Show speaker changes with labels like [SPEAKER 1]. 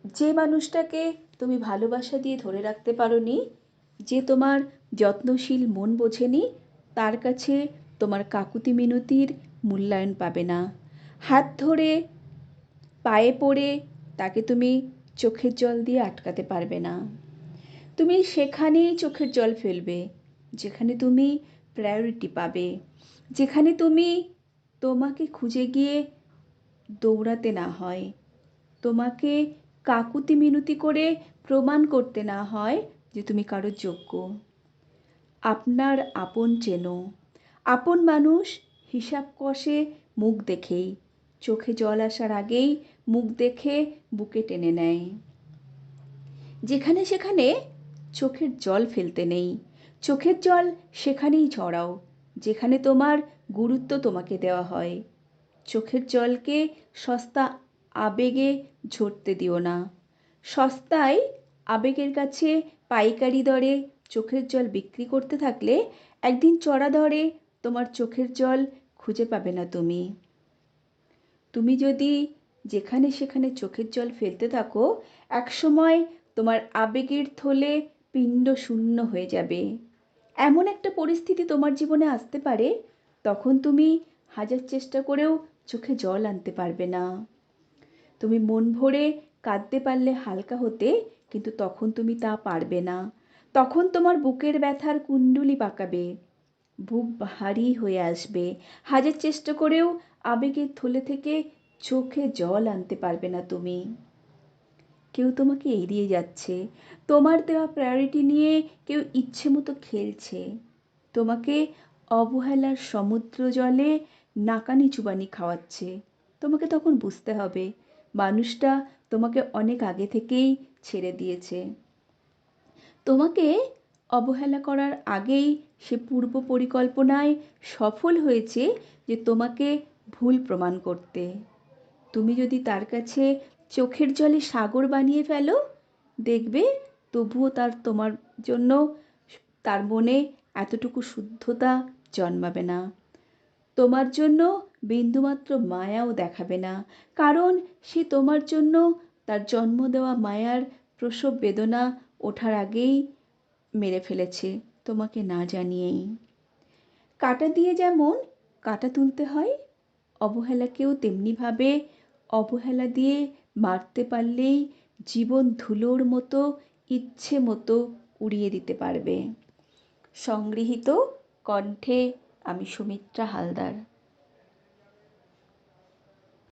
[SPEAKER 1] যে মানুষটাকে তুমি ভালোবাসা দিয়ে ধরে রাখতে পারোনি, যে তোমার যত্নশীল মন বোঝেনি, তার কাছে তোমার কাকুতি মিনতির মূল্যায়ন পাবে না। হাত ধরে পায়ে পড়ে তাকে তুমি চোখের জল দিয়ে আটকাতে পারবে না। তুমি সেখানেই চোখের জল ফেলবে যেখানে তুমি প্রায়োরিটি পাবে, যেখানে তুমি তোমাকে খুঁজে গিয়ে দৌড়াতে না হয়, তোমাকে কাকুতি মিনতি করে প্রমাণ করতে না হয় যে তুমি কারোর যোগ্য। আপনার আপন চেনো। আপন মানুষ হিসাব কষে মুখ দেখেই, চোখে জল আসার আগেই মুখ দেখে বুকে টেনে নেয়। যেখানে সেখানে চোখের জল ফেলতে নেই, চোখের জল সেখানেই ঝরাও যেখানে তোমার গুরুত্ব তোমাকে দেওয়া হয়। চোখের জলকে সস্তা আবেগে ঝরতে দিও না। সস্তায় আবেগের কাছে পাইকারি দরে চোখের জল বিক্রি করতে থাকলে একদিন চড়া দরে তোমার চোখের জল খুঁজে পাবে না তুমি। তুমি যদি যেখানে সেখানে চোখের জল ফেলতে থাকো, একসময় তোমার আবেগের থলে পিণ্ড শূন্য হয়ে যাবে। এমন একটা পরিস্থিতি তোমার জীবনে আসতে পারে, তখন তুমি হাজার চেষ্টা করেও চোখে জল আনতে পারবে না। তুমি মন ভরে কাঁদতে পারলে হালকা হতে, কিন্তু তখন তুমি তা পারবে না। তখন তোমার বুকের ব্যথার কুণ্ডুলি পাকাবে, বুক ভারী হয়ে আসবে। হাজার চেষ্টা করেও আবেগের থলে থেকে চোখে জল আনতে পারবে না তুমি। কেউ তোমাকে এড়িয়ে যাচ্ছে, তোমার দেওয়া প্রায়োরিটি নিয়ে কেউ ইচ্ছে মতো খেলছে, তোমাকে অবহেলার সমুদ্র জলে নাকানি চুবানি খাওয়াচ্ছে। তোমাকে তখন বুঝতে হবে মানুষটা তোমাকে অনেক আগে থেকেই ছেড়ে দিয়েছে। তোমাকে অবহেলা করার আগেই সে পূর্ব পরিকল্পনায় সফল হয়েছে যে তোমাকে ভুল প্রমাণ করতে। তুমি যদি তার কাছে চোখের জলে সাগর বানিয়ে ফেলো, দেখবে তবুও তার তোমার জন্য তার মনে এতটুকু শুদ্ধতা জন্মাবে না, তোমার জন্য বিন্দুমাত্র মায়াও দেখাবে না। কারণ সে তোমার জন্য তার জন্ম দেওয়া মায়ার প্রসব বেদনা ওঠার আগেই মেরে ফেলেছে, তোমাকে না জানিয়েই। কাঁটা দিয়ে যেমন কাঁটা তুলতে হয়, অবহেলাকেও তেমনিভাবে অবহেলা দিয়ে মারতে পারলেই জীবন ধুলোর মতো ইচ্ছে মতো উড়িয়ে দিতে পারবে। সংগৃহীত, কণ্ঠে আমি সুমিত্রা হালদার।